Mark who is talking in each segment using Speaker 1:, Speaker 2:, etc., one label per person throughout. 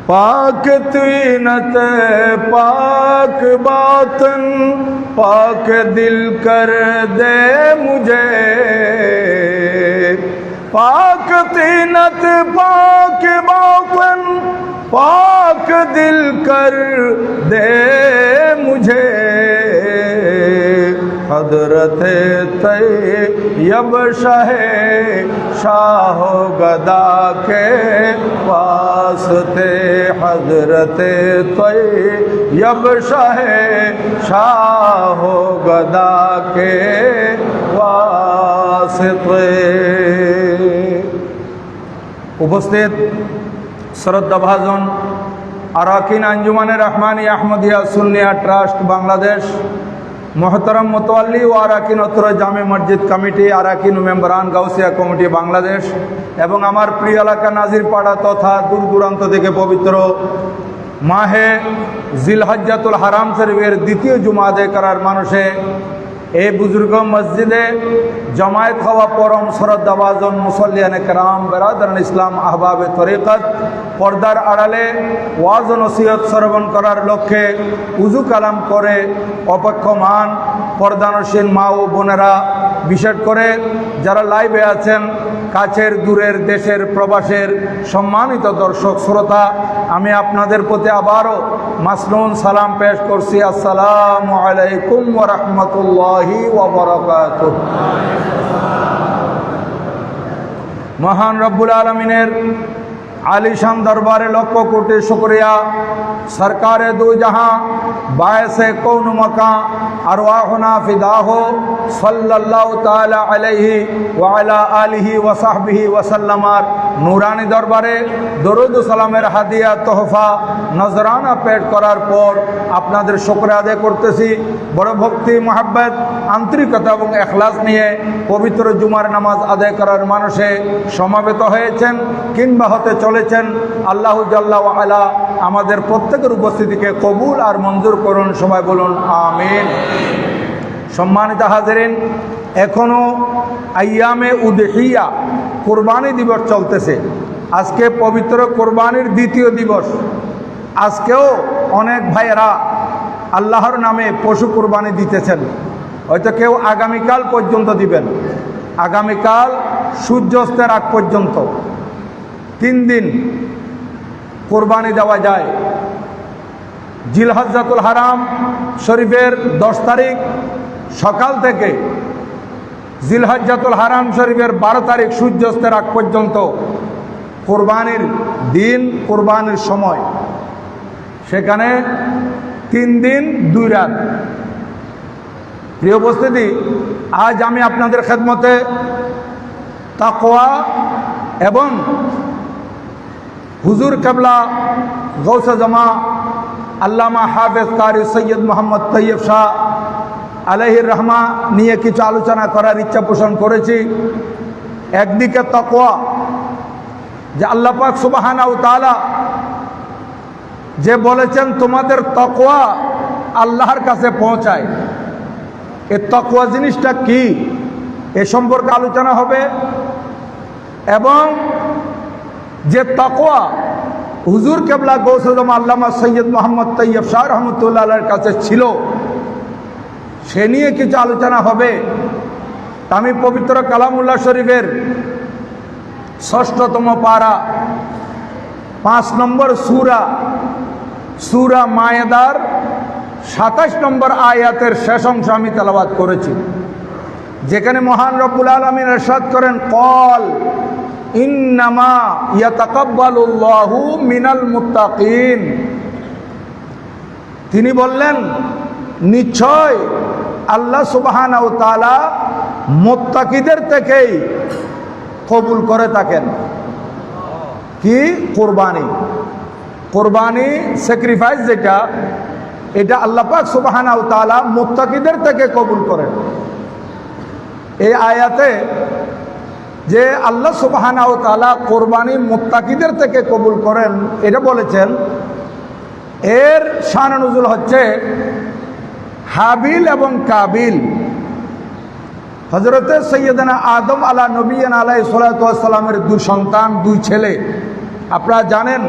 Speaker 1: पाक तीनत पाक बातन पाक दिल कर दे मुझे। पाक तीनत पाक बातन पाक दिल कर दे मुझे। हजरत तैयब शाहे शाहो गदा के वास्ते। हजरत तैयब शाहे शाहो गदा के वास्ते। उपस्थित শ্রদ্ধাভাজন আরাকিন আঞ্জুমানে রহমানি আহমদিয়া সুন্নিয়া ট্রাস্ট বাংলাদেশ, মোহতরম মোতওয়াল্লি ও আরাকিন অত্র জামে মসজিদ কমিটি, আরাকিন মেম্বরান গাউসিয়া কমিটি বাংলাদেশ এবং আমার প্রিয় এলাকা নাজিরপাড়া তথা দূর দূরান্ত থেকে পবিত্র মাহে জিলহজ্জাতুল হারাম শরীফের দ্বিতীয় জুমা আদায় করার মানুষে এই বুজুর্গ মসজিদে জমায়েত হওয়া পরম শ্রদ্ধাভাজন মুসল্লিয়ানে কেরাম, বেরাদারান ইসলাম, আহবাবে তরিকত, পর্দার আড়ালে ওয়াজ ও নসিহত শ্রবণ করার লক্ষ্যে উজু কালাম করে অপেক্ষমান পর্দানসীন মা ও বোনেরা, বিশেষ করে যারা লাইভে আছেন, কাছের দূরের দেশের প্রবাসের সম্মানিত দর্শক শ্রোতা, আমি আপনাদের প্রতি আবারও মাসনুন সালাম পেশ করছি। আসসালামু আলাইকুম ওয়া রাহমাতুল্লাহি ওয়া বারাকাতুহু। মহান রব্বুল আলমিনের আলিশান দরবারে লক্ষ কোটি শুকরিয়া। সরকারে দু জাহাঁ বায়সে কৌন মকা আরওয়াহনা ফিদাহো সাল্লাল্লাহু তাআলা আলাইহি ওয়া আলা আলিহি ওয়া সাহবিহি ওয়া সাল্লামার নূরানি দরবারে দরুদ ও সালামের হাদিয়া তোহফা নজরানা পেশ করার পর আপনাদের শুকরিয়া আদায় করতেছি। বড় ভক্তি, মহাব্বত, আন্তরিকতা এবং এখলাস নিয়ে পবিত্র জুমার নামাজ আদায় করার মানুষে সমাবেত হয়েছেন কিংবা হতে চলেছেন। আল্লাহ জাল্লা ওয়া আলা আমাদের প্রত্যেকের উপস্থিতিকে কবুল আর মঞ্জুর করুন। সবাই বলুন আমিন। সম্মানিত হাজিরিন, এখনও আইয়ামে উদহিয়া কোরবানি দিবস চলতেছে। আজকে পবিত্র কোরবানির দ্বিতীয় দিবস। আজকেও অনেক ভাইয়েরা আল্লাহর নামে পশু কোরবানি দিতেছেন। হয়তো কেউ আগামীকাল পর্যন্ত দিবেন। আগামীকাল সূর্যাস্তের আগ পর্যন্ত 3 দিন কোরবানি দেওয়া যায়। জিলহজ্জাতুল হারাম শরীফের 10 তারিখ সকাল থেকে জিলহজ্জাতুল হারাম শরীফের 12 তারিখ সূর্যাস্তের আগ পর্যন্ত কোরবানির দিন, কোরবানির সময়। সেখানে 3 দিন 2 রাত। প্রিয় উপস্থিতি, আজ আমি আপনাদের খেদমতে তাকওয়া এবং হুজুর কেবলা গৌসে জামা আল্লামা হাফেজ কারি সৈয়দ মোহাম্মদ তৈয়ব শাহ আলাইহির রহমা নিয়ে কিছু আলোচনা করার ইচ্ছা পোষণ করেছি। একদিকে তাকওয়া, যে আল্লাহ পাক সুবহানাহু ওয়া তাআলা যে বলেছেন তোমাদের তাকওয়া আল্লাহর কাছে পৌঁছায়। এই তাকওয়া জিনিসটা কি, এ সম্পর্কে আলোচনা হবে। এবং যে তাকওয়া হুজুর কেবলা গৌসে জামা আল্লামা সৈয়দ মোহাম্মদ তৈয়ব শাহ রহমতুল্লাহ আলাইহির কাছে ছিল, সে নিয়ে কিছু আলোচনা হবে। আমি পবিত্র কালামুল্লাহ শরীফের 6তম পারা 5 নম্বর সূরা মায়েদার 27 নম্বর আয়াতের শেষ অংশ আমি তেলাওয়াত করেছি, যেখানে মহান রব্বুল আলামিন ইরশাদ করেন, ক্বাল ইন্নামা ইয়াতাকাব্বালুল্লাহু মিনাল মুত্তাকিন। তিনি বললেন, নিশ্চয় আল্লাহ সুবহানাহু ওয়া তাআলা মুত্তাকিদের থেকেই কবুল করে থাকেন। কি? কোরবানি। কোরবানি স্যাক্রিফাইস যেটা, এটা আল্লাহ পাক সুবহানাহু ওয়া তাআলা মুত্তাকিদের থেকে কবুল করেন। এই আয়াতে যে আল্লাহ সুবহানাহু ওয়া তাআলা কোরবানি মুত্তাকিদের থেকে কবুল করেন এটা বলেছেন, এর শান নুজুল হচ্ছে হাবিল এবং কাবিল। হযরতে সৈয়দনা আদম আলা নবিয়্যিনা আলাইহিস সালাতু ওয়াস সালামের 2 সন্তান, 2 ছেলে আপনারা জানেন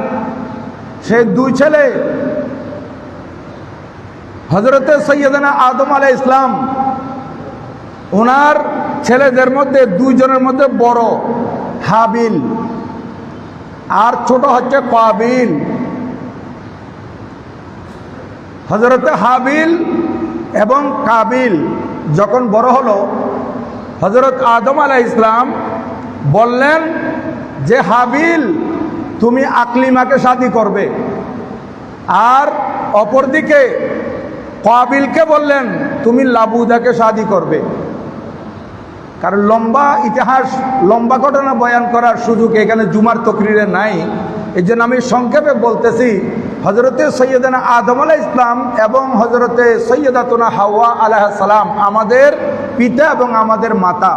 Speaker 1: সেই দুই ছেলে হযরতে সৈয়দনা আদম আলাইহিস সালাম, ওনার ছেলেদের মধ্যে দুইজনের মধ্যে বড় হাবিল আর ছোট হচ্ছে কাবিল। হযরতে হাবিল এবং কাবিল যখন বড় হলো, হযরত আদম আলাইহিস সালাম বললেন যে হাবিল তুমি আকলিমাকে শাদী করবে, আর অপরদিকে কাবিলকে বললেন তুমি লাবুদাকে শাদী করবে। কারণ লম্বা ইতিহাস, লম্বা ঘটনা বয়ান করার সুযোগ এখানে জুমার তকরিরে নাই, এই জন্য আমি সংক্ষেপে বলতেছি। হযরতে সৈয়দনা আদম আলাইহিস সালাম এবং হযরতে সৈয়দাতুনা হাওয়া আলাইহিস সালাম আমাদের পিতা এবং আমাদের মাতা,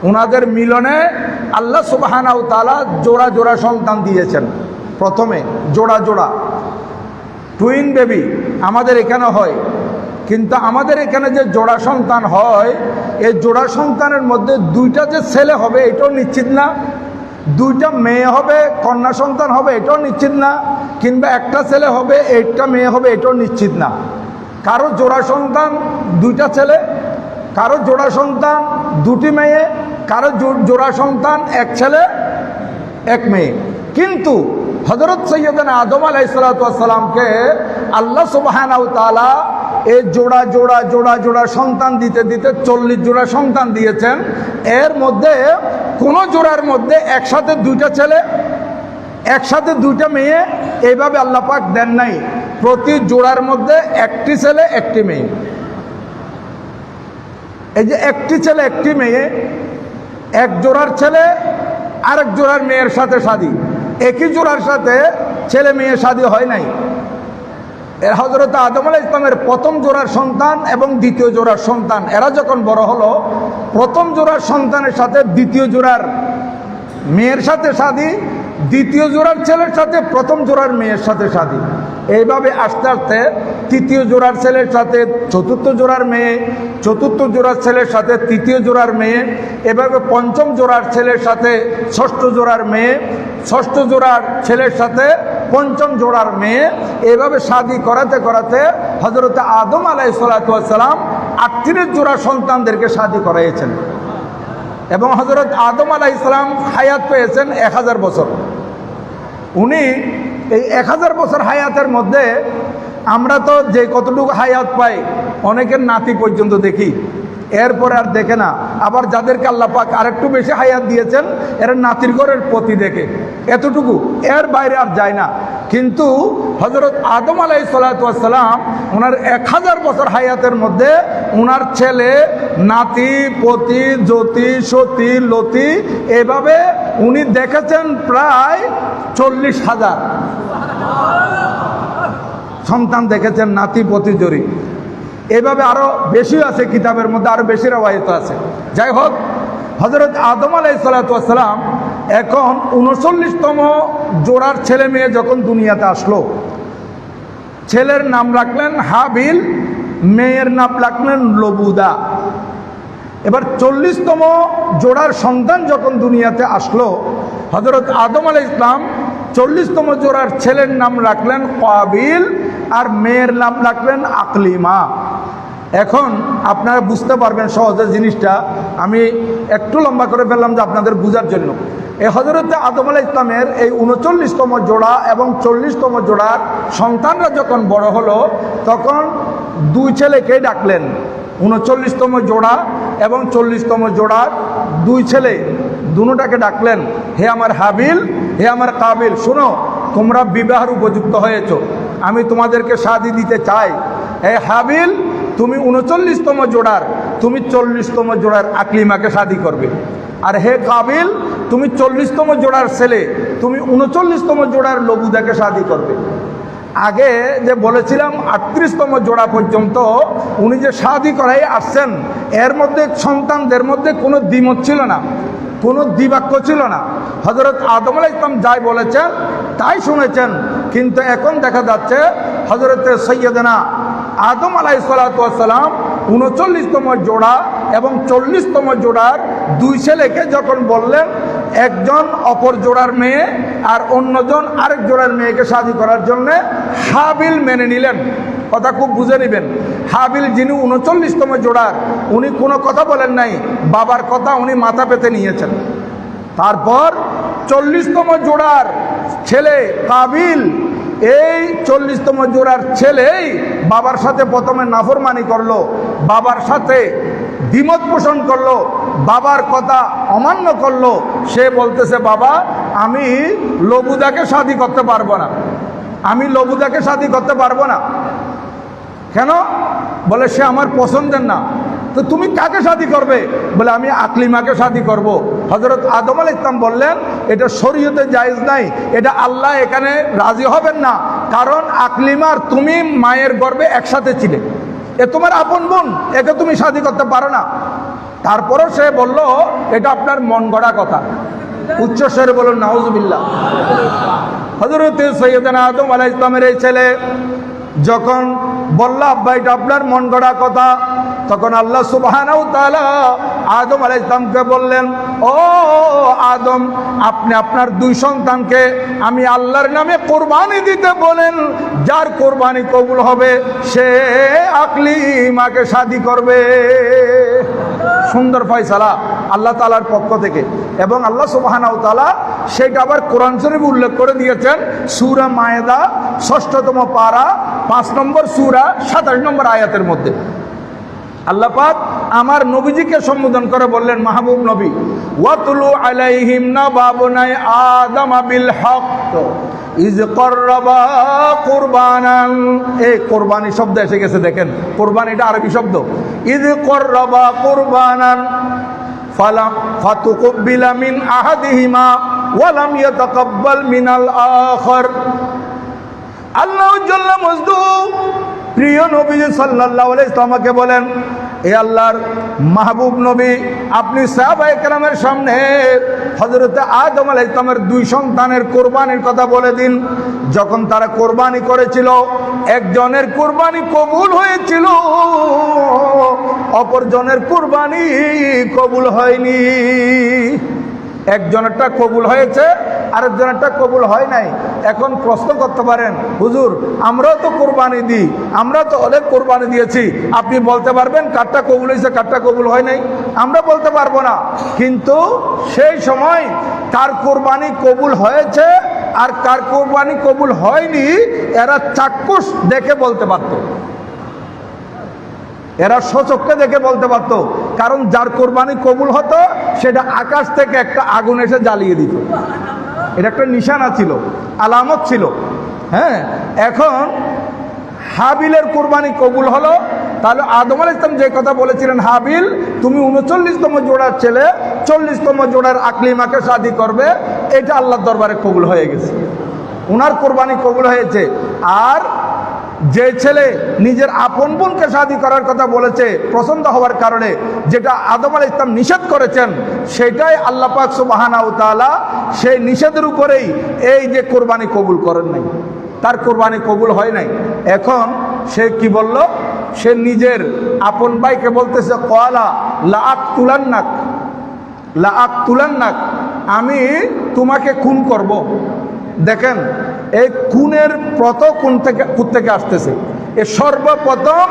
Speaker 1: ওনাদের মিলনে আল্লাহ সুবহানাহু ওয়া তাআলা জোড়া জোড়া সন্তান দিয়েছেন। প্রথমে জোড়া জোড়া টুইন বেবি আমাদের এখানে হয়, কিন্তু আমাদের এখানে যে জোড়া সন্তান হয়, এই জোড়া সন্তানের মধ্যে দুইটা যে ছেলে হবে এটাও নিশ্চিত না, দুইটা মেয়ে হবে কন্যা সন্তান হবে এটাও নিশ্চিত না, কিংবা একটা ছেলে হবে একটা মেয়ে হবে এটাও নিশ্চিত না। কারো জোড়া সন্তান দুইটা ছেলে, কারো জোড়া সন্তান দুটি মেয়ে, কারো জোড়া সন্তান এক ছেলে এক মেয়ে। কিন্তু হযরত সৈয়দনা আদম আলাইহিস সালামকে আল্লাহ সুবহানাহু ওয়া তাআলা এই জোড়া জোড়া জোড়া জোড়া সন্তান দিতে দিতে 40 জোড়া সন্তান দিয়েছেন। এর মধ্যে কোন জোড়ার মধ্যে একসাথে দুইটা ছেলে একসাথে দুইটা মেয়ে এইভাবে আল্লাহ পাক দেন নাই, প্রতি জোড়ার মধ্যে একটি ছেলে একটি মেয়ে। এই যে একটি ছেলে একটি মেয়ে, এক জোড়ার ছেলে আরেক জোড়ার মেয়ের সাথে শাদী, একই জোড়ার সাথে ছেলে মেয়ে শাদী হয় নাই। এর হযরত আদম আলাইহিস সালামের প্রথম জোড়ার সন্তান এবং দ্বিতীয় জোড়ার সন্তান, এরা যখন বড় হলো, প্রথম জোড়ার সন্তানের সাথে দ্বিতীয় জোড়ার মেয়ের সাথে শাদী, দ্বিতীয় জোড়ার ছেলের সাথে প্রথম জোড়ার মেয়ের সাথে শাদী। এইভাবে আস্তে আস্তে তৃতীয় জোড়ার ছেলের সাথে চতুর্থ জোড়ার মেয়ে, চতুর্থ জোড়ার ছেলের সাথে তৃতীয় জোড়ার মেয়ে, এভাবে পঞ্চম জোড়ার ছেলের সাথে ষষ্ঠ জোড়ার মেয়ে, ষষ্ঠ জোড়ার ছেলের সাথে পঞ্চম জোড়ার মেয়ে। এভাবে শাদী করাতে করাতে হযরত আদম আলাইহিস সালাম 38 জোড়া সন্তানদেরকে শাদী করাইয়েছেন এবং হযরত আদম আলাইহিস সালাম হায়াত পেয়েছেন 1000 বছর। উনি এই 1000 বছর হায়াতের মধ্যে আমরা তো যে কতটুকু হায়াত পাই, অনেকের নাতি পর্যন্ত দেখি, এরপরে আর দেখে না। আবার যাদেরকে আল্লাহ পাক আরেকটু বেশি হায়াত দিয়েছেন, এরা নাতির ঘরের পতি দেখে, এতটুকু, এর বাইরে আর যায় না। কিন্তু হযরত আদম আলাইহিস সালাম ওনার 1000 বছর হায়াতের মধ্যে ওনার ছেলে নাতি পতি জ্যোতি সতী লতি এভাবে উনি দেখেছেন প্রায় 40,000 সন্তান দেখেছেন, নাতি পতি জড়ি। এভাবে আরো বেশি আছে, কিতাবের মধ্যে আরো বেশি রওয়ায়াত আছে। যাই হোক, হযরত আদম আলাইহিস সালাম এখন 39তম জোড়ার ছেলে মেয়ে যখন দুনিয়াতে আসলো, ছেলের নাম রাখলেন হাবিল, মেয়ের নাম রাখলেন লবুদা। এবার 40তম জোড়ার সন্তান যখন দুনিয়াতে আসলো, হযরত আদম আলাইহিস সালাম 40তম জোড়ার ছেলের নাম রাখলেন কাবিল আর মেয়ের নাম রাখলেন আকলিমা। এখন আপনারা বুঝতে পারবেন সহজে জিনিসটা, আমি একটু লম্বা করে ফেললাম যে আপনাদের বোঝার জন্য। এই হযরত আদম আলাইহিস সালামের এই 39তম জোড়া এবং 40তম জোড়ার সন্তানরা যখন বড় হলো, তখন দুই ছেলেকে ডাকলেন। 39তম জোড়া এবং 40তম জোড়ার দুই ছেলে, দুটাকে ডাকলেন, হে আমার হাবিল, হে আমার কাবিল, শোনো, তোমরা বিবাহের উপযুক্ত হয়েছ, আমি তোমাদেরকে শাদী দিতে চাই। হে হাবিল, তুমি 39তম জোড়ার, তুমি 40তম জোড়ার আকলিমাকে শাদী করবে। আর হে কাবিল, তুমি 40তম জোড়ার ছেলে, তুমি 39তম জোড়ার লবুদাকে শাদী করবে। আগে যে বলেছিলাম 38তম জোড়া পর্যন্ত উনি যে শাদী করাই আসছেন, এর মধ্যে সন্তানদের মধ্যে কোনো দ্বিমত ছিল না, কোনো দ্বিবাক্য ছিল না। হযরত আদম আলাইহিস সালাম যাই বলেছেন তাই শুনেছেন। কিন্তু এখন দেখা যাচ্ছে হযরত সৈয়দনা আদম আলাইহিস সালাম 39তম জোড়া এবং 40তম জোড়ার দুই ছেলেকে যখন বললেন একজন অপর জোড়ার মেয়ে আর অন্যজন আরেক জোড়ার মেয়েকে শাদী করার জন্যে হাবিল মেনে নিলেন। কথা খুব বুঝে নেবেন। হাবিল যিনি 39তম জোড়ার, উনি কোনো কথা বলেন নাই, বাবার কথা উনি মাথা পেতে নিয়েছেন। তারপর 40তম জোড়ার ছেলে কাবিল, এই 40তম জোড়ার ছেলেই বাবার সাথে প্রথমে নাফরমানি করলো, বাবার সাথে দ্বিমত পোষণ করলো, বাবার কথা অমান্য করলো। সে বলতেছে, বাবা আমি লবুদাকে শাদী করতে পারবো না, আমি লবুদাকে শাদী করতে পারবো না। কেন? বলে সে আমার পছন্দের না। তো তুমি কাকে শাদী করবে? বলে আমি আকলিমাকে শাদী করব। হযরত আদম আলাইহিস সালাম বললেন এটা শরীয়তে জায়েজ নাই, এটা আল্লাহ এখানে রাজি হবেন না, কারণ আকলিমার তুমি মায়ের গর্ভে একসাথে ছিলে, এ তোমার আপন বোন, একে তুমি শাদী করতে পারো না। তারপরও সে বলল এটা আপনার মন গড়া কথা। উচ্চ স্বরে বলুন নাউজুবিল্লাহ। হযরত সৈয়দনা আদম আলাইহিস সালামের এই ছেলে যখন বলল আব্বা এটা আপনার মন গড়া কথা, তখন আল্লাহ সুবহানাহু ওয়া তাআলা আদম আলাইহিস সালামকে বললেন, ও আদম আপনি আপনার দুই সন্তানকে আমি আল্লাহর নামে কোরবানি দিতে বলেন, যার কোরবানি কবুল হবে সে আকলিমাকে শাদী করবে। সুন্দর ফয়সালা আল্লাহ তাআলার পক্ষ থেকে। এবং আল্লাহ সুবহানাহু ওয়া তাআলা সেটা আবার কোরআন শরীফে উল্লেখ করে দিয়েছেন সূরা মায়েদা ৬ষ্ঠতম পারা ৫ নম্বর সূরা ২৭ নম্বর আয়াতের মধ্যে। আল্লাহ পাক আমার নবীজিকে সম্বোধন করে বললেন, মাহবুব নবী, ওয়াতুলু আলাইহিম নাবাবনাই আদম বিল হক ইজ কররাবা কুরবানান। এই কোরবানি শব্দ এসে গেছে, দেখেন কোরবানিটা আরবি শব্দ। ইজ কররাবা কুরবানান ফাতুকবিলা মিন আহাদিহিমা ওয়া লাম ইয়াতাকাব্বাল মিনাল আখার। আল্লাহ জাল্লা মজদু প্রিয় নবী সাল্লাল্লাহু আলাইহি ওয়াসাল্লামকে বলেন, এ আল্লাহর মাহবুব নবী, আপনি সাহাবায়ে কেরামের সামনে হযরত আদম আলাইহিস সালামের দুই সন্তানের কোরবানির কথা বলে দিন। যখন তারা কোরবানি করেছিল, একজনের কোরবানি কবুল হয়েছিল, অপরজনের কোরবানি কবুল হয়নি। একজনেরটা কবুল হয়েছে, আরেকজনেরটা কবুল হয় নাই। এখন প্রশ্ন করতে পারেন, হুজুর আমরাও তো কোরবানি দিই, আমরা তো অনেক কোরবানি দিয়েছি, আপনি বলতে পারবেন কারটা কবুল হয়েছে কারটা কবুল হয় নাই? আমরা বলতে পারবো না। কিন্তু সেই সময় কার কোরবানি কবুল হয়েছে আর কার কোরবানি কবুল হয়নি এরা চাক্ষুষ দেখে বলতে পারত, এরা স্বচক্ষে দেখে বলতে পারত। কারণ যার কোরবানি কবুল হতো সেটা আকাশ থেকে একটা আগুন এসে জ্বালিয়ে দিত। এটা একটা নিশানা ছিল, আলামত ছিল। হ্যাঁ, এখন হাবিলের কোরবানি কবুল হলো, তাহলে আদম আলাইহিস সালাম যে কথা বলেছিলেন, হাবিল তুমি 39তম জোড়ার ছেলে 40তম জোড়ার আকলিমাকে শাদী করবে, এটা আল্লাহর দরবারে কবুল হয়ে গেছে, উনার কোরবানি কবুল হয়েছে। আর যে ছেলে নিজের আপন বোনকে শাদী করার কথা বলেছে পছন্দ হওয়ার কারণে, যেটা আদম আলাইহিস সালাম নিষেধ করেছেন, সেটাই আল্লাহ পাক সুবহানাহু ওয়া তাআলা সেই নিষেধের উপরেই এই যে কোরবানি কবুল করেন নাই, তার কোরবানি কবুল হয় নাই। এখন সে কি বলল? সে নিজের আপন ভাইকে বলতেছে, ক্বালা লা আকতুলান্নাক, আমি তোমাকে খুন করব। দেখেন এই খুনের কোন থেকে আসতেছে? এ সর্বপ্রথম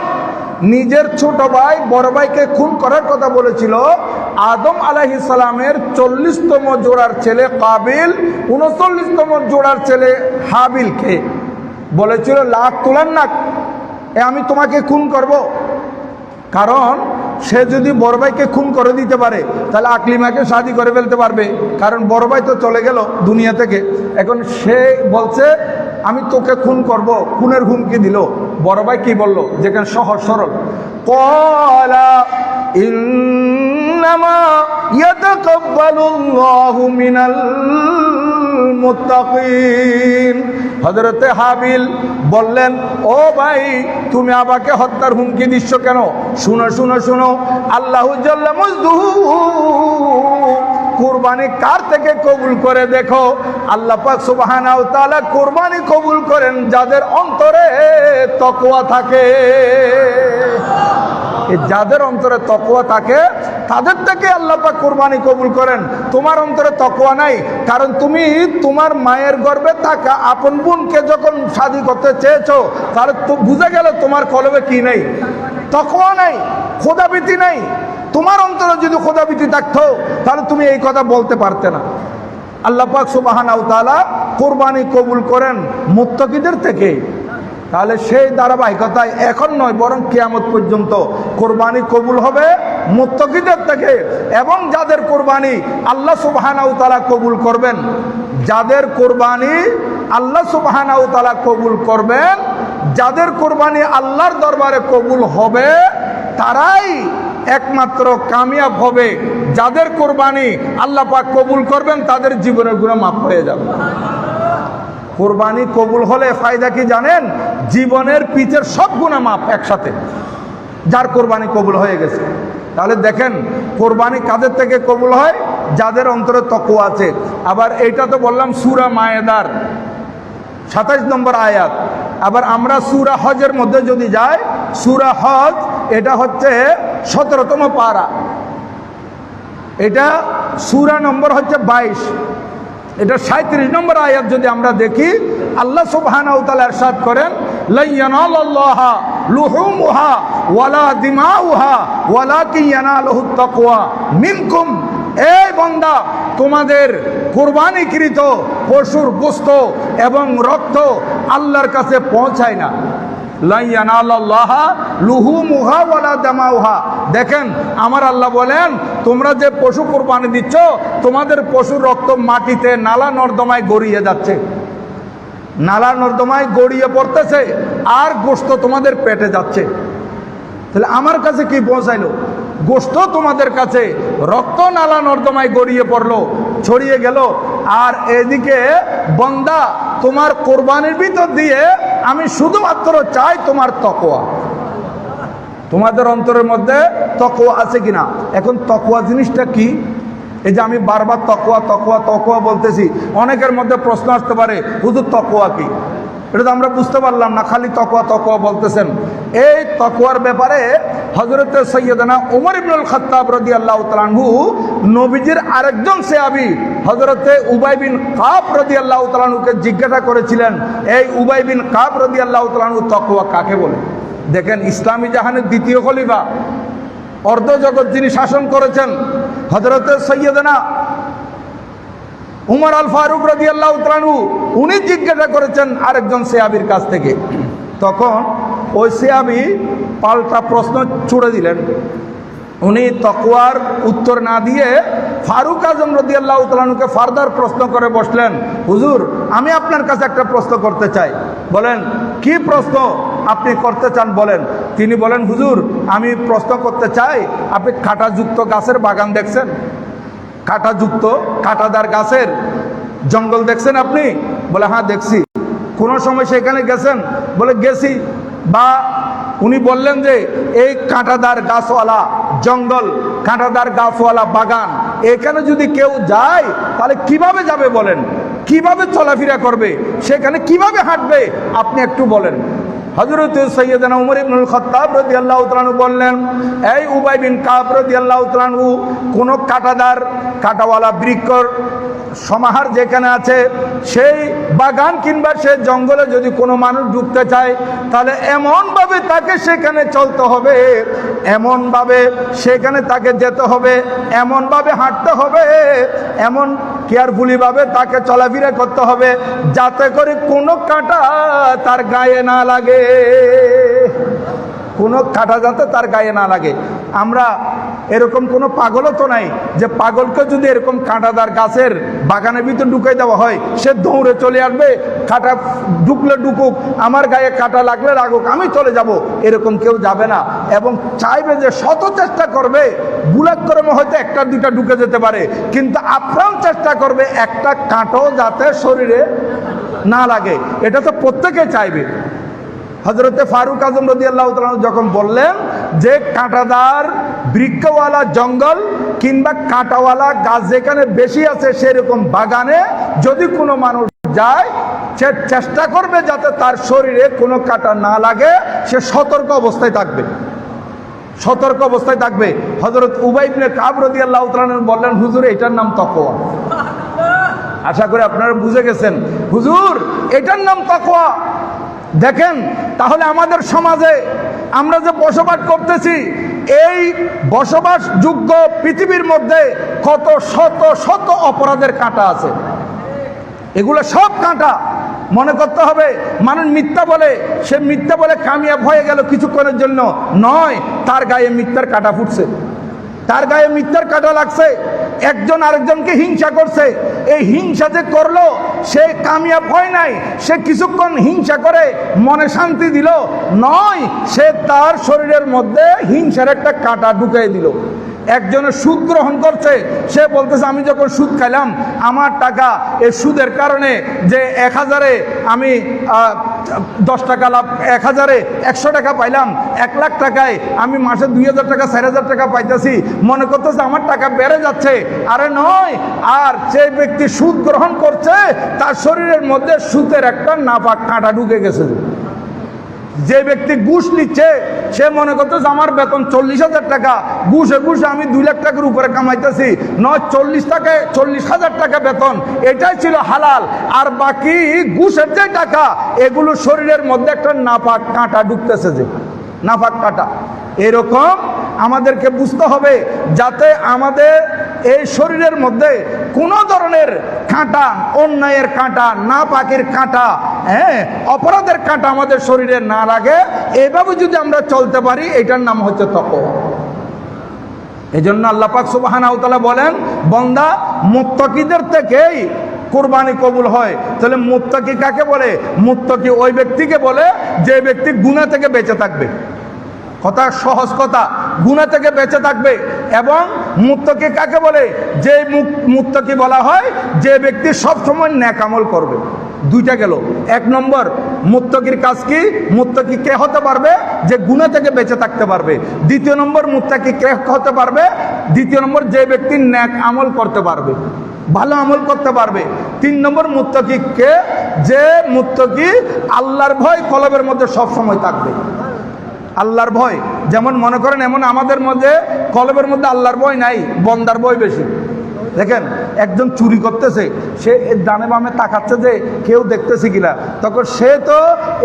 Speaker 1: নিজের ছোট ভাই বড় ভাইকে খুন করার কথা বলেছিল আদম আলাইহিস সালামের 40তম জোড়ার ছেলে কাবিল 39তম জোড়ার ছেলে হাবিলকে বলেছিল লা আকতুলান্নাক, আমি তোমাকে খুন করব। কারণ সে যদি বড় ভাইকে খুন করে দিতে পারে তাহলে আকলিমাকে শাদী করে ফেলতে পারবে, কারণ বড় ভাই তো চলে গেল দুনিয়া থেকে। এখন সে বলছে আমি তোকে খুন করব, খুনের হুমকি দিল। বড় ভাই কি বলল? যেখানে সহজ সরল, ক্বালা ইন্নামা ইয়াতাকাব্বালুল্লাহু মিনাল মুত্তাকিন। হযরতে হাবিল বললেন, ও ভাই তুমি আমাকে হত্যার হুমকি দিচ্ছ কেন? শুনো শুনো শুনো, আল্লাহু জাল্লা মজদুহু কুরবানি কার থেকে কবুল করে দেখো। আল্লাহ পাক সুবহানাহু ওয়া তাআলা কুরবানি কবুল করেন যাদের অন্তরে তাকওয়া থাকে। যাদের অন্তরে তাকওয়া থাকে তাদের থেকে আল্লাহ পাক কুরবানি কবুল করেন। তোমার অন্তরে তাকওয়া নাই, কারণ তুমি তোমার মায়ের গর্ভে থাকা আপন বোনকে যখন শাদী করতে চেয়েছো, তাহলে তো বুঝে গেল তোমার কলবে কি নেই, তাকওয়া নাই, খোদাভীতি নাই। তোমার অন্তরে যদি খোদাভীতি থাকতো তাহলে তুমি এই কথা বলতে পারতে না। আল্লাহ পাক সুবহানাহু ওয়া তাআলা কুরবানি কবুল করেন মুত্তাকিদের থেকে। তাহলে সেই ধারাবাহিকতায় এখন নয়, বরং কিয়ামত পর্যন্ত কুরবানি কবুল হবে মুত্তাকিদের থেকে। এবং যাদের কুরবানি আল্লাহ সুবহানাহু ওয়া তাআলা কবুল করবেন, যাদের কুরবানি আল্লাহ সুবহানাহু ওয়া তাআলা কবুল করবেন, যাদের কুরবানি আল্লাহর দরবারে কবুল হবে, তারাই একমাত্র কামিয়াব হবে। যাদের কুরবানি আল্লাহ পাক কবুল করবেন, তাদের জীবনের গুনাহ মাফ হয়ে যাবে। কুরবানি কবুল হলে ফায়দা কি জানেন? জীবনের পিছের সব গুনাহ মাফ একসাথে, যার কুরবানি কবুল হয়ে গেছে। তাহলে দেখেন কুরবানি কাদের থেকে কবুল হয়? যাদের অন্তরে তাকওয়া আছে। আবার এইটা তো বললাম সূরা মায়েদার 27 নম্বর আয়াত। আবার আমরা সূরা হজের মধ্যে যদি যাই, সূরা হজ এটা হচ্ছে 17তম পারা, এটা সূরা নম্বর হচ্ছে 22, এটা 37 নম্বর আয়াত যদি আমরা দেখি, আল্লাহ সুবহানাহু ওয়া তাআলা ইরশাদ করেন, লা ইয়ানালাল্লাহা লুহুমুহা ওয়ালা দিমাউহা ওয়ালাকিন ইয়ানালুহুত তাকওয়া মিনকুম। এই বান্দা, তোমাদের কুরবানিকৃত পশুর গোশত এবং রক্ত আল্লাহর কাছে পৌঁছায় না। লা ইয়ানালাল্লাহা লুহুমুহা ওয়ালা দিমাউহা। দেখেন আমার আল্লাহ বলেন, তোমরা যে পশু কুরবানি দিচ্ছ, তোমাদের পশুর রক্ত মাটিতে নালা নর্দমায় গড়িয়ে যাচ্ছে, নালা নর্দমায় গড়িয়ে পড়তেছে, আর গোশত তোমাদের পেটে যাচ্ছে। তাহলে আমার কাছে কি পৌঁছাইলো? গোশত তোমাদের কাছে, রক্ত নালা নর্দমায় গড়িয়ে পড়লো, ছড়িয়ে গেল। আর এদিকে বান্দা, তোমার কোরবানির ভিতর দিয়ে আমি শুধুমাত্র চাই তোমার তাকওয়া। তোমাদের অন্তরের মধ্যে তাকওয়া আছে কিনা? এখন তাকওয়া জিনিসটা কি? এই যে আমি বারবার তাকওয়া তাকওয়া তাকওয়া বলতেছি, অনেকের মধ্যে প্রশ্ন আসতে পারে, হুজুর তাকওয়া কি? এটা তো আমরা বুঝতে পারলাম না, খালি তাকওয়া তাকওয়া বলতেছেন। এই তাকওয়ার ব্যাপারে হযরত সৈয়দনা উমর ইবনুল খাত্তাব রাদিয়াল্লাহু তাআলা আনহু নবীজির আরেকজন সাহাবী হযরতে উবাই বিন কাব রাদিয়াল্লাহু তাআলা আনহুকে জিজ্ঞাসা করেছিলেন, এই উবাই বিন কাব রাদিয়াল্লাহু তাআলা আনহু তাকওয়া কাকে বলে? দেখেন ইসলামী জাহানের দ্বিতীয় খলিফা, অর্ধ জগৎ যিনি শাসন করেছেন, হযরতে সৈয়দনা উমর আল ফারুক রাদিয়াল্লাহু তাআলা আনহু, উনি জিজ্ঞাসা করেছেন আরেকজন সাহাবীর কাছ থেকে। তখন ওই সাহাবী পাল্টা প্রশ্ন ছুড়ে দিলেন। উনি তাকওয়ার উত্তর না দিয়ে ফারুক আজম রাদিয়াল্লাহু তাআলা আনহুকে ফার্দার প্রশ্ন করে বসলেন, হুজুর আমি আপনার কাছে একটা প্রশ্ন করতে চাই। বলেন কি প্রশ্ন আপনি করতে চান বলেন। তিনি বলেন, হুজুর আমি প্রশ্ন করতে চাই, আপনি কাঁটাযুক্ত গাছের বাগান দেখছেন? কাঁটাযুক্ত কাঁটাদার গাছের জঙ্গল দেখছেন আপনি? বলে হ্যাঁ দেখছি। কোনো সময় সেখানে গেছেন? বলে গেছি। বা উনি বললেন যে এই কাঁটাদার গাছওয়ালা জঙ্গল, কাঁটাদার গাছওয়ালা বাগান, এখানে যদি কেউ যায় তাহলে কিভাবে যাবে বলেন? কিভাবে চলাফেরা করবে? সেখানে কিভাবে হাঁটবে? আপনি একটু বলেন। হযরত সৈয়দনা উমর ইবনুল খাত্তাব রাদিয়াল্লাহু তাআলা আনহু বললেন, এই উবাই বিন কাব রাদিয়াল্লাহু তাআলা আনহু, কোন কাঁটাদার কাঁটাওয়ালা বৃক্ষর সমাহার যেখানে আছে, সেই বাগান কিংবা সেই জঙ্গলে যদি কোনো মানুষ ঢুকতে চায়, তাহলে এমনভাবে তাকে সেখানে চলতে হবে, এমনভাবে সেখানে তাকে যেতে হবে, এমনভাবে হাঁটতে হবে, এমন কেয়ারফুলিভাবে তাকে চলাফেরা করতে হবে, যাতে করে কোনো কাঁটা তার গায়ে না লাগে, কোনো কাঁটা যাতে তার গায়ে না লাগে। আমরা এরকম কোনো পাগলও তো নাই যে পাগলকে যদি এরকম কাঁটাদার গাছের বাগানের ভিতর ঢুকাই দেওয়া হয়, সে দৌড়ে চলে আসবে, কাঁটা ঢুকলে ঢুকুক, আমার গায়ে কাঁটা লাগলে লাগুক, আমি চলে যাব, এরকম কেউ যাবে না। এবং চাইবে যে শত চেষ্টা করবে, বুলাক্রমে হয়তো একটা দুইটা ঢুকে যেতে পারে, কিন্তু আপ্রাণ চেষ্টা করবে একটা কাঁটাও যাতে শরীরে না লাগে, এটা তো প্রত্যেকে চাইবে। হযরতে ফারুক আজম রাদিয়াল্লাহু তাআলা যখন বললেন যে কাঁটাদার বৃক্ষওয়ালা জঙ্গল কিংবা কাঁটাওয়ালা গাছ যেখানে বেশি আছে, সেরকম বাগানে যদি কোনো মানুষ যায়, সে চেষ্টা করবে যাতে তার শরীরে কোনো কাঁটা না লাগে, সে সতর্ক অবস্থায় থাকবে, সতর্ক অবস্থায় থাকবে। হযরত উবাই ইবনে কাব রাদিয়াল্লাহু তাআলা বললেন, হুজুর এটার নাম তাকওয়া। আশা করি আপনারা বুঝে গেছেন, হুজুর এটার নাম তাকওয়া। দেখেন তাহলে আমাদের সমাজে আমরা যে বসবাস করতেছি, এই বসবাসযোগ্য পৃথিবীর মধ্যে কত শত শত অপরাধের কাঁটা আছে। এগুলো সব কাঁটা। মনে করতে হবে মানুষ মিথ্যা বলে, সে মিথ্যা বলে কামিয়াব হয়ে গেল কিছুক্ষণের জন্য, নয়, তার গায়ে মিথ্যার কাঁটা ফুটছে, তার গায়ে মিথ্যার কাঁটা লাগছে। একজন আরেকজনকে হিংসা করছে, এই হিংসা যে করলো সে কামিয়াব হয় নাই, সে কিছুক্ষণ হিংসা করে মনে শান্তি দিল, নয়, সে তার শরীরের মধ্যে হিংসার একটা কাঁটা ঢুকিয়ে দিল। একজনের সুদ গ্রহণ করছে, সে বলতেছে আমি যখন সুদ খাইলাম আমার টাকা, এই সুদের কারণে যে 1000-এ আমি 10 টাকা লাভ, 1000-এ 100 টাকা পাইলাম, 1 লাখ টাকায় আমি মাসে 2000 টাকা 4000 টাকা পাইতেছি, মনে করতেছে আমার টাকা বেড়ে যাচ্ছে। আরে নয়, আর যে ব্যক্তি সুদ গ্রহণ করছে তার শরীরের মধ্যে সুদের একটা নাপাক কাঁটা ঢুকে গেছে। যে ব্যক্তি ঘুষ নিচ্ছে সে মনে করতেছে আমার বেতন 40,000 টাকা, ঘুষে ঘুষে আমি 2 লাখ টাকার উপরে কামাইতেছি, নয় 40,000 টাকা বেতন, এটাই ছিল হালাল। আর বাকি ঘুষের যে টাকা, এগুলো শরীরের মধ্যে একটা নাপাক কাঁটা ঢুকতেছে, যে নাপাক কাঁটা। এরকম আমাদেরকে বুঝতে হবে যাতে আমাদের এই শরীরের মধ্যে কোনো ধরনের কাঁটা, অন্যায়ের কাঁটা, নাপাকের কাঁটা, অপরাধের কাঁটা আমাদের শরীরে না লাগে। এভাবে যদি আমরা চলতে পারি, এটার নাম হচ্ছে তাকওয়া। এজন্য আল্লাহ পাক সুবহানাহু ওয়া তাআলা বলেন, বান্দা মুত্তাকিদের থেকেই কুরবানি কবুল হয়। তাহলে মুত্তাকি কাকে বলে? মুত্তাকি ওই ব্যক্তিকে বলে যে ব্যক্তি গুনাহ থেকে বেঁচে থাকবে। কথা সহজ কথা, গুনাহ থেকে বেঁচে থাকবে। এবং মুত্তাকি কাকে বলে? যে মুত্তাকি বলা হয় যে ব্যক্তি সব সময় নেক আমল করবে। দুইটা গেল। 1 নম্বর, মুত্তাকির কাজ কি? মুত্তাকি কে হতে পারবে? যে গুনাহ থেকে বেঁচে থাকতে পারবে। 2 নম্বর, মুত্তাকি কে হতে পারবে? 2 নম্বর, যে ব্যক্তি নেক আমল করতে পারবে, ভালো আমল করতে পারবে। 3 নম্বর, মুত্তাকি কে? যে মুত্তাকি আল্লাহর ভয় কলবের মধ্যে সব সময় থাকবে। আল্লাহর ভয়, যেমন মনে করেন এমন আমাদের মধ্যে কলবের মধ্যে আল্লাহর ভয় নাই, বন্দার ভয় বেশি। দেখেন একজন চুরি করতেছে, সে ডানে বামে তাকাচ্ছে যে কেউ দেখতেছে কিনা, তখন সে তো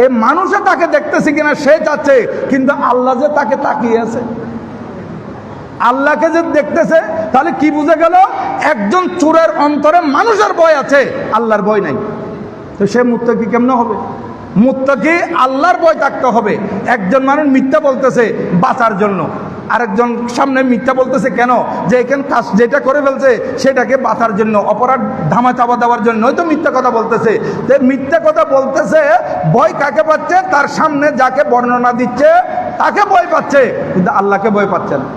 Speaker 1: এ মানুষে তাকে দেখতেছে কিনা সে চাচ্ছে, কিন্তু আল্লাহ যে তাকে তাকিয়ে আছে, আল্লাহকে যে দেখতেছে, তাহলে কি বুঝে গেল? একজন চোরের অন্তরে মানুষের ভয় আছে, আল্লাহর ভয় নাই। তো সে মুত্তাকি কেমনে হবে? মুত্তাকি আল্লাহর ভয় থাকতে হবে। একজন মানুষ মিথ্যা বলতেছে বাঁচার জন্য, আরেকজন সামনে মিথ্যা বলতেছে কেন? যে এখানে কাজ যেটা করে ফেলছে সেটাকে বাঁচার জন্য, অপরাধ ধামা চাপা দেওয়ার জন্যই তো মিথ্যা কথা বলতেছে। যে মিথ্যা কথা বলতেছে, ভয় কাকে পাচ্ছে? তার সামনে যাকে বর্ণনা দিচ্ছে তাকে ভয় পাচ্ছে, কিন্তু আল্লাহকে ভয় পাচ্ছে না।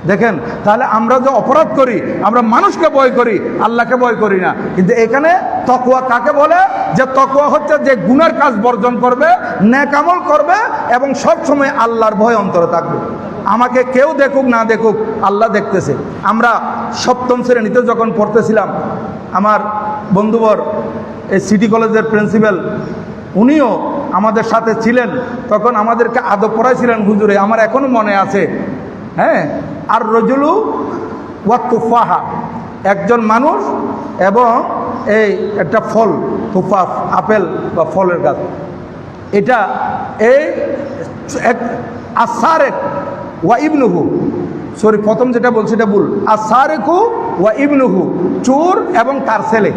Speaker 1: দেখেন তাহলে আমরা যে অপরাধ করি, আমরা মানুষকে ভয় করি, আল্লাহকে ভয় করি না। কিন্তু এখানে তাকওয়া কাকে বলে? যে তাকওয়া হচ্ছে যে গুনার কাজ বর্জন করবে, নেক আমল করবে এবং সব সময় আল্লাহর ভয় অন্তরে থাকবে। আমাকে কেউ দেখুক না দেখুক, আল্লাহ দেখতেছে। আমরা 7ম শ্রেণীতে যখন পড়তেছিলাম, আমার বন্ধুবর এই সিটি কলেজের প্রিন্সিপাল, উনিও আমাদের সাথে ছিলেন, তখন আমাদেরকে আদব পড়াইছিলেন হুজুরে, আমার এখনো মনে আছে। আর রজুলু ওয়া তুফাহা, একজন মানুষ এবং এই একটা ফল, তুফাহ আপেল বা ফলের গাছ, এটা এই আসারেক ওয়া ইবনুহু, সরি প্রথম যেটা বলছি এটা ভুল, আসারেকু ওয়া ইবনুহু, চোর এবং তার ছেলে,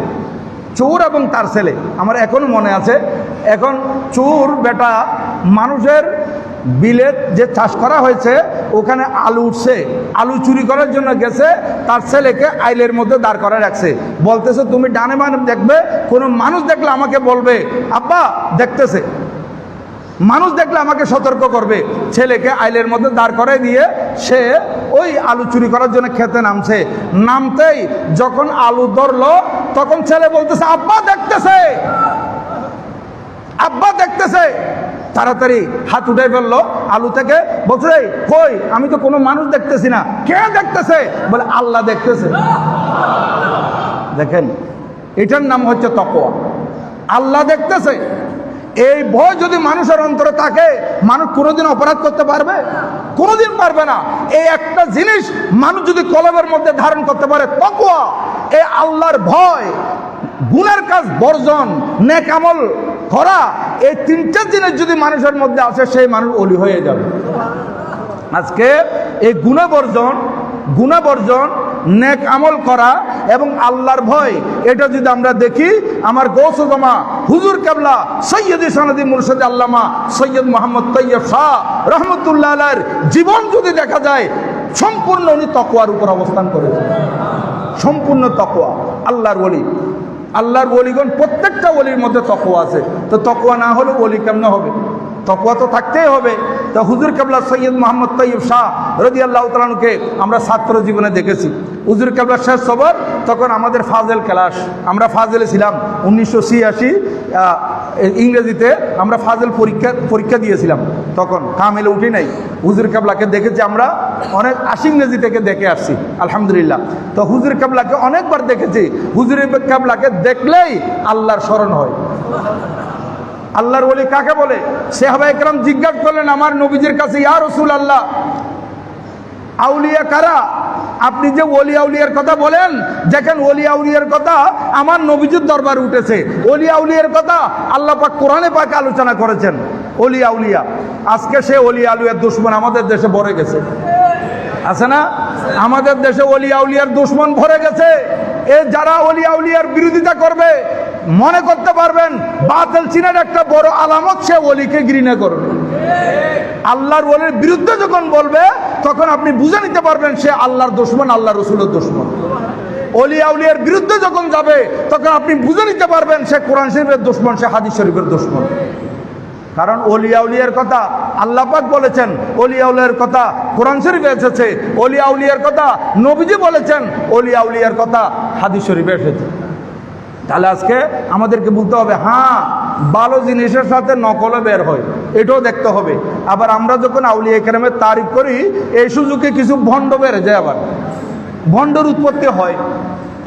Speaker 1: চোর এবং তার ছেলে। আমার এখনো মনে আছে। এখন চোর বেটা মানুষের বিলে যে চাষ করা হয়েছে ওখানে আলু উঠছে, আলু চুরি করার জন্য গেছে, তার ছেলেকে আইলের মধ্যে দাঁড় করে রাখছে, বলতেছে তুমি ডানে বামে দেখবে, কোনো মানুষ দেখলে আমাকে বলবে আব্বা দেখতেছে, মানুষ দেখলে আমাকে সতর্ক করবে। ছেলেকে আইলের মধ্যে দাঁড় করাই দিয়ে সে ওই আলু চুরি করার জন্য খেতে নামছে। নামতেই যখন আলু ধরলো তখন ছেলে বলতেছে আব্বা দেখতেছে, আব্বা দেখতেছে। তাড়াতাড়ি হাত উঠে ফেললো আলু থেকে, বলছে কই, আমি তো কোনো মানুষ দেখতেছি না। কে দেখতেছে? বলে আল্লাহ দেখতেছে। দেখেন এটার নাম হচ্ছে তাকওয়া, আল্লাহ দেখতেছে। এই ভয় যদি মানুষের অন্তরে থাকে, মানুষ কোনোদিন অপরাধ করতে পারবে? কোনোদিন পারবে না। এই একটা জিনিস মানুষ যদি কলবের মধ্যে ধারণ করতে পারে, তাকওয়া, এই আল্লাহর ভয়, গুনার কাজ বর্জন, নেক আমল করা, এই তিনটা জিনিস যদি মানুষের মধ্যে আসে, সেই মানুষ ওলি হয়ে যাবে। আজকে এই গুনাহ বর্জন, নেক আমল করা এবং আল্লাহর ভয়, এটা যদি আমরা দেখি, আমার গৌসুজমা হুজুর কেবলা সৈয়দি সনদি মুর্শিদ আল্লামা সৈয়দ মোহাম্মদ তৈয়ব শাহ রহমতুল্লাহ আলাইহির জীবন যদি দেখা যায়, সম্পূর্ণ উনি তাকওয়ার উপর অবস্থান করেছেন, সম্পূর্ণ তাকওয়া। আল্লাহর ওলিগণ, প্রত্যেকটা ওলির মধ্যে তাকওয়া আছে। তো তাকওয়া না হলে ওলি কেমনে হবে? তাকওয়া তো থাকতেই হবে। তো হুজুর কেবলা সৈয়দ মোহাম্মদ তৈয়ব শাহ রাদিয়াল্লাহু তাআলা আনহুকে আমরা ছাত্র জীবনে দেখেছি। হুজুর কেবলা শেষ সবর, তখন আমাদের ফাজেল ক্লাস, আমরা ফাজেলে ছিলাম 1986 ইংরেজিতে আমরা ফাজেল পরীক্ষা দিয়েছিলাম, তখন কামেলে উঠি নাই। হুজুর কেবলাকে দেখেছি আমরা অনেক, 80 ইংরেজি থেকে দেখে আসছি আলহামদুলিল্লাহ। তো হুজুর কেবলাকে অনেকবার দেখেছি। হুজুর কেবলাকে দেখলেই আল্লাহর স্মরণ হয়। আল্লাহর ওলি কাকে বলে? সাহাবায়ে কেরাম জিজ্ঞাসা করলেন আমার নবীজির কাছে, ইয়া রাসূলুল্লাহ, আউলিয়া কারা? আপনি যে ওলি আউলিয়ার কথা বলেন, দেখেন ওলি আউলিয়ার কথা আমার নবীজির দরবারে উঠেছে, ওলি আউলিয়ার কথা আল্লাহ পাক কোরআনে পাকে আলোচনা করেছেন। ওলি আউলিয়া, আজকে সে ওলি আউলিয়ার দুশমন আমাদের দেশে ভরে গেছে, আছে না? আমাদের দেশে ওলি আউলিয়ার দুশমন ভরে গেছে। এ যারা ওলি আউলিয়ার বিরোধিতা করবে, মনে করতে পারবেন বাতিল চিনার একটা বড় আলামত, সে ওলিকে ঘৃণা করবে। আল্লাহর ওলির বিরুদ্ধে যখন বলবে, তখন আপনি বুঝে নিতে পারবেন সে আল্লাহর দুশমন, আল্লাহ রসুলের দুশমন। ওলি আউলিয়ার বিরুদ্ধে যখন যাবে, তখন আপনি বুঝে নিতে পারবেন সে কোরআন শরীফের দুশমন, সে হাদিস শরীফের দুশমন। কারণ ওলি আউলিয়ার কথা আল্লাহ পাক বলেছেন, ওলি আউলিয়ার কথা কোরআন শরীফে এসেছে, ওলি আউলিয়ার কথা নবীজি বলেছেন, ওলি আউলিয়ার কথা হাদিস শরীফে এসেছে। তাহলে আজকে আমাদেরকে বলতে হবে, হ্যাঁ ভালো জিনিসের সাথে নকলও বের হয়, এটাও দেখতে হবে। আবার আমরা যখন আউলিয়া কেরামের তারিফ করি, এই সুযোগে কিছু ভণ্ড বেড়ে যায়, আবার ভণ্ডর উৎপত্তি হয়।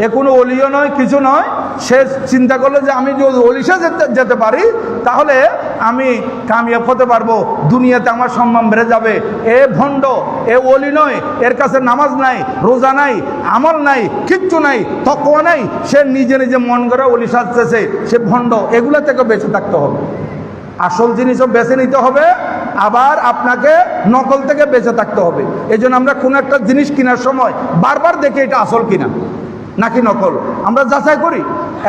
Speaker 1: এ কোনো অলিও নয়, কিছু নয়। সে চিন্তা করলো যে আমি যদি অলিশা যেতে পারি, তাহলে আমি কামিয়াব হতে পারবো, দুনিয়াতে আমার সম্মান বেড়ে যাবে। এ ভণ্ড, এ অলি নয়, এর কাছে নামাজ নাই, রোজা নাই, আমল নাই, কিচ্ছু নাই, তাকওয়া নাই। সে নিজে নিজে মন করে অলি সাজতেছে, সে ভণ্ড। এগুলো থেকে বেঁচে থাকতে হবে। আসল জিনিসও বেছে নিতে হবে, আবার আপনাকে নকল থেকে বেঁচে থাকতে হবে। এই জন্য আমরা কোনো একটা জিনিস কেনার সময় বারবার দেখি এটা আসল কিনা নাকি নকল, আমরা যাচাই করি।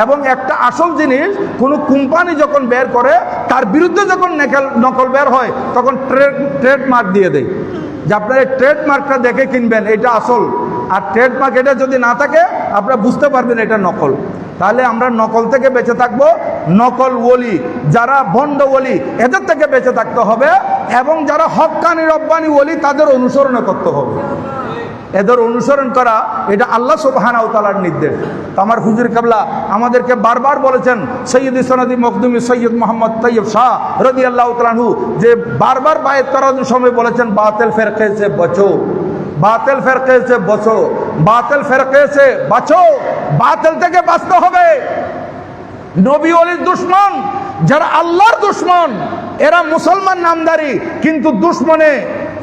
Speaker 1: এবং একটা আসল জিনিস কোনো কোম্পানি যখন বের করে, তার বিরুদ্ধে যখন নকল বের হয়, তখন ট্রেডমার্ক দিয়ে দেয় যে আপনার এই ট্রেডমার্কটা দেখে কিনবেন, এটা আসল। আর ট্রেডমার্ক এটা যদি না থাকে, আপনারা বুঝতে পারবেন এটা নকল। তাহলে আমরা নকল থেকে বেঁচে থাকবো। নকল ওলি, যারা ভণ্ড ওলি, এদের থেকে বেঁচে থাকতে হবে। এবং যারা হক্কানি রব্বানি ওলি, তাদের অনুসরণ করতে হবে। এদের অনুসরণ করা, এটা আল্লাহ সুবহানাহু ওয়া তাআলার নির্দেশ। তো আমার হুজুর কেবলা আমাদেরকে বারবার বলেছেন, সৈয়দি সনদি মখদুমি সৈয়দ মোহাম্মদ তৈয়ব শাহ রাদিয়াল্লাহু তাআলা আনহু, যে বারবার বায়াত করার সময় বলেছেন, বাতিল ফিরকে সে বচো, বাতিল ফিরকে সে বচো, বাতিল ফিরকে সে বাঁচো। বাতিল থেকে বাঁচতে হবে। নবী ওলির দুশমন, যারা আল্লাহর দুশমন, এরা মুসলমান নামদারি, কিন্তু দুশমনে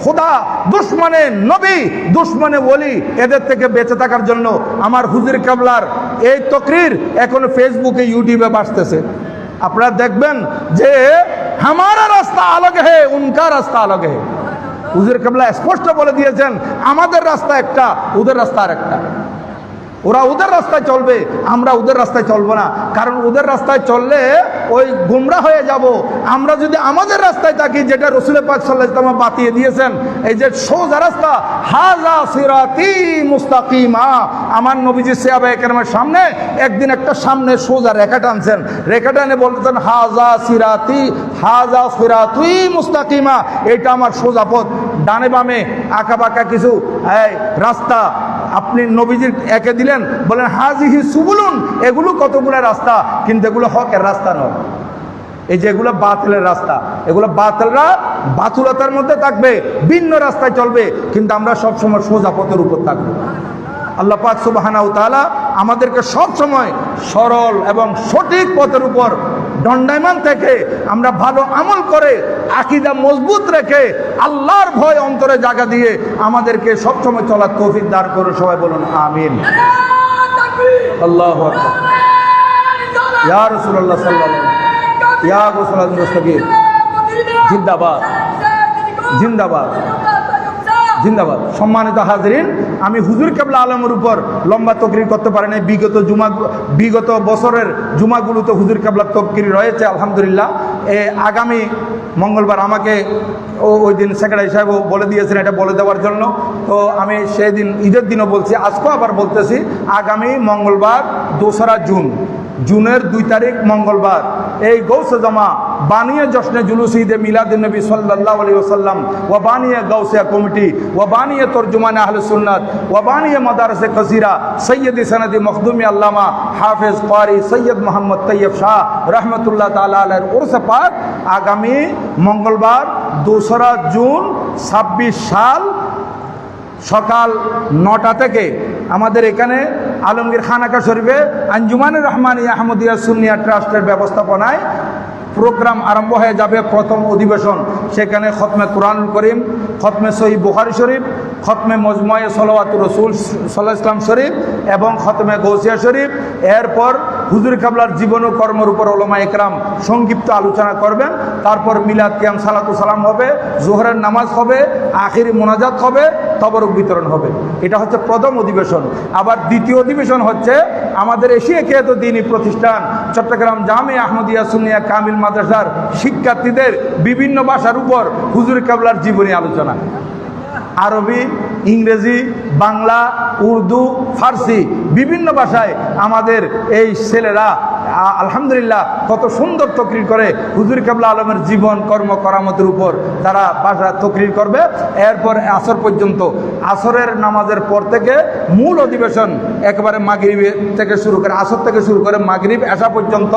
Speaker 1: খোদা, দুশমনে নবী, দুশমনে ওলি, এদের থেকে বেঁচে থাকার জন্য আমার হুজুর কেবলার এই তকরির এখন ফেসবুকে, ইউটিউবে বাসতেছে। আপনারা দেখবেন যে হামারা রাস্তা আলাগ হে, উনকা রাস্তা আলাগ হে। হুজুর কেবলা স্পষ্ট বলে দিয়েছেন, আমাদের রাস্তা একটা, ওদের রাস্তা আর একটা। ওরা ওদের রাস্তায় চলবে, আমরা ওদের রাস্তায় চলবো না। কারণ ওদের রাস্তায় চললে ওই গুমরা হয়ে যাব। আমরা যদি আমাদের রাস্তায় থাকি, যেটা রাসূল পাক সাল্লাল্লাহু আলাইহি ওয়াসাল্লাম বাতিয়ে দিয়েছেন, এই যে সোজা রাস্তা, হাযা সিরাতি মুস্তাকিমা। আমার নবীজি সাহাবায়ে কেরামের সামনে একদিন একটা সামনে সোজা রেখা টানছেন, রেখা টানে বলতেছেন, হাযা সিরাতি, হাযা সিরাতুই মুস্তাকিমা, এটা আমার সোজা পথ। ডানে বামে আঁকা বাঁকা কিছু রাস্তা আপনি নবীজির একে দিলেন, বলেন হাজিহি সুবুলুন, এগুলো কতগুলো রাস্তা, কিন্তু এগুলো হকের রাস্তা নয়। এই যেগুলো বাতিলের রাস্তা, এগুলো বাতিলরা বাতুলতার মধ্যে থাকবে, ভিন্ন রাস্তায় চলবে, কিন্তু আমরা সবসময় সোজা পথের উপর থাকবো। আল্লাহ পাক সুবহানাহু ওয়া তাআলা আমাদেরকে সবসময় সরল এবং সঠিক পথের উপর দণ্ডায়মান থেকে আমরা ভালো আমল করে আকীদা মজবুত রেখে আল্লাহর ভয় অন্তরে জায়গা দিয়ে আমাদেরকে সবসময় চলার তৌফিক দান করুন। সবাই বলুন আমিন। আল্লাহু আকবার। ইয়া রাসূলুল্লাহ সাল্লাল্লাহু আলাইহি ওয়াসাল্লাম, ইয়া গোসলাল মুস্তাকিম, জিন্দাবাদ জিন্দাবাদ জিন্দাবাদ। সম্মানিত হাজরিন, আমি হুজুর কেবলা আলমের উপর লম্বা তকরির করতে পারি নাই। বিগত বছরের জুমাগুলোতে হুজুর কেবলা তকরির রয়েছে আলহামদুলিল্লাহ। আগামী মঙ্গলবার আমাকে ওই দিন সেক্রেটারি সাহেব বলে দিয়েছেন এটা বলে দেওয়ার জন্য। তো আমি সেই দিন ঈদের দিনও বলছি, আজকেও আবার বলতেছি, আগামী মঙ্গলবার 2রা জুনের 2 তারিখ মঙ্গলবার এই গৌসে জমা বানিয়ে জশ্নে জুলুস ঈদে মিলাদুন নবী সাল্লাল্লাহু আলাইহি ওয়াসাল্লাম ওয়া বানিয়ে গাউসিয়া কমিটি ওয়া বানিয়ে তরজুমান আহলে সুন্নাত ওয়া বানিয়ে মাদারসে কাসীরা সৈয়দি সনদি মখদুমি আল্লামা হাফেজ কারি সৈয়দ মোহাম্মদ তৈয়ব শাহ রহমতুল্লাহ তাআলা আলাইহির উরসে পাক আগামী মঙ্গলবার 2রা জুন 26 সাল সকাল 9টা থেকে আমাদের এখানে আলমগীর খানাকা শরীফে আঞ্জুমানুর রহমানিয়া আহমদিয়া সুন্নিয়া ট্রাস্টের ব্যবস্থাপনায় প্রোগ্রাম আরম্ভ হয়ে যাবে। প্রথম অধিবেশন, সেখানে খতমে কুরআনুল করিম, খতমে সহিহ বুখারী শরীফ, খতমে মজমুয়ে সলাওয়াতুর রাসূল সাল্লাল্লাহু আলাইহি ওয়াসাল্লাম শরীফ এবং খতমে গৌসিয়া শরীফ। এরপর হুজুর কেবলার জীবন ও কর্মের উপর উলামা একরাম সংক্ষিপ্ত আলোচনা করবেন। তারপর মিলাদ কিয়াম সালাতু সালাম হবে, জোহরের নামাজ হবে, আখিরি মোনাজাত হবে, তবরক বিতরণ হবে। এটা হচ্ছে প্রথম অধিবেশন। আবার দ্বিতীয় অধিবেশন হচ্ছে আমাদের এশিয়া খ্যাত দ্বীনি প্রতিষ্ঠান চট্টগ্রাম জামিয়া আহমদিয়া সুন্নিয়া কামিল মাদ্রাসার শিক্ষার্থীদের বিভিন্ন ভাষার উপর হুজুর কেবলার জীবনী আলোচনা, আরবি, ইংরেজি, বাংলা, উর্দু, ফার্সি বিভিন্ন ভাষায় আমাদের এই ছেলেরা আলহামদুলিল্লাহ কত সুন্দর তকরির করে হুজুর কেবলা আলমের জীবন কর্ম করামতের উপর তারা ভাষা তকরির করবে। এরপর আসর পর্যন্ত, আসরের নামাজের পর থেকে মূল অধিবেশন একেবারে মাগরিব থেকে শুরু করে, আসর থেকে শুরু করে মাগরিব এশা পর্যন্ত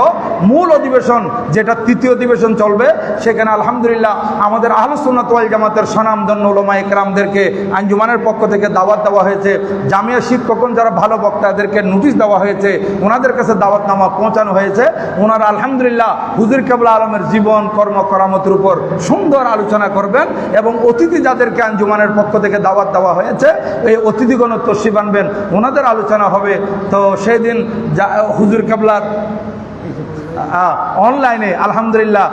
Speaker 1: মূল অধিবেশন, যেটা তৃতীয় অধিবেশন চলবে। সেখানে আলহামদুলিল্লাহ আমাদের আহলে সুন্নাত ওয়াল জামাতের স্বনামধন্য উলামা একরামদেরকে আঞ্জুমানের পক্ষ থেকে দাওয়াত দেওয়া হয়েছে। জামিয়া শিক্ষকগণ যারা ভালো বক্তা এদেরকে নোটিশ দেওয়া হয়েছে, ওনাদের কাছে দাওয়াতনামা পৌঁছানো হয়েছে। ওনারা আলহামদুলিল্লাহ হুজুর কেবলা আলমের জীবন কর্ম করামতের উপর সুন্দর আলোচনা করবেন এবং অতিথি যাদেরকে আঞ্জুমানের পক্ষ থেকে দাওয়াত দেওয়া হয়েছে এই অতিথিগণ তশরিফ আনবেন, ওনাদের আলোচনা হবে। তো সেই দিন হুজুর কেবলার অনলাইনে আলহামদুলিল্লাহ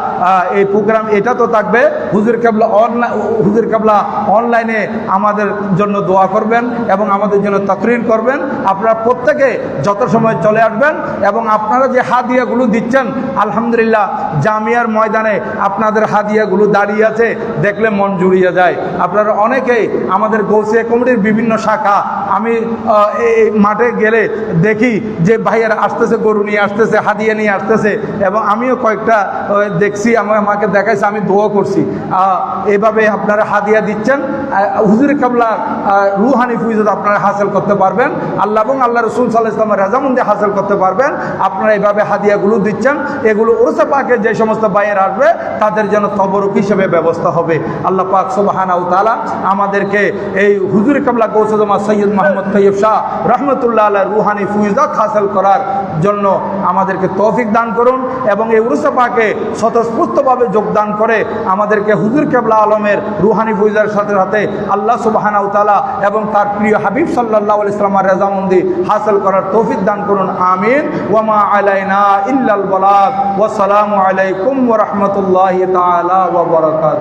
Speaker 1: এই প্রোগ্রাম এটা তো থাকবে। হুজুর কেবলা অনলাইনে আমাদের জন্য দোয়া করবেন এবং আমাদের জন্য তাকরির করবেন। আপনারা প্রত্যেকে যত সময় চলে আসবেন এবং আপনারা যে হাদিয়াগুলো দিচ্ছেন আলহামদুলিল্লাহ জামিয়ার ময়দানে আপনাদের হাদিয়াগুলো দাঁড়িয়ে আছে, দেখলে মন জুড়িয়ে যায়। আপনারা অনেকেই আমাদের গৌসিয়া কমিটির বিভিন্ন শাখা, আমি এই মাঠে গেলে দেখি যে ভাইয়ারা আসতেছে, গরু নিয়ে আসতেছে, হাদিয়া নিয়ে আসতেছে এবং আমিও কয়েকটা দেখছি, আমাকে দেখাইছে, আমি দোয়া করছি। এভাবে আপনারা হাদিয়া দিচ্ছেন, হুজুর কেবলা রুহানি ফুয়ুজাত আপনারা হাসিল করতে পারবেন, আল্লাহ এবং আল্লাহ রাসূল সাল্লাল্লাহু আলাইহি ওয়াসাল্লামের রাজামন্দি হাসিল করতে পারবেন। আপনারা এইভাবে হাদিয়াগুলো দিচ্ছেন, এগুলো উরসে পাকে যে সমস্ত ভাইয়ের আসবে তাদের জন্য তবরুক হিসেবে ব্যবস্থা হবে। আল্লাহ পাক সুবহানাহু ওয়া তাআলা আমাদেরকে এই হুজুর কেবলা গৌসে জমা সৈয়দ মোহাম্মদ তৈয়ব শাহ রহমতুল্লাহ আলাইহির রুহানি ফুয়ুজাত হাসিল করার জন্য আমাদেরকে তৌফিক দান করুন এবং এই উরসে পাকে স্বতঃস্ফূর্তভাবে যোগদান করে আমাদেরকে হুজুর কেবলা আলমের রুহানি ফুয়ুজার সাথে সাথে আল্লাহ সুবহানাহু ওয়া তাআলা এবং তার প্রিয় হাবিব সাল্লাল্লাহু আলাইহি ওয়াসাল্লামের রাজামন্দি হাসিল করার তৌফিক দান করুন। আমিন। ওয়া মা আলাইনা ইল্লাল বালাগ। ওয়া আসসালামু আলাইকুম ওয়া রাহমাতুল্লাহি তাআলা ওয়া বারাকাতুহু।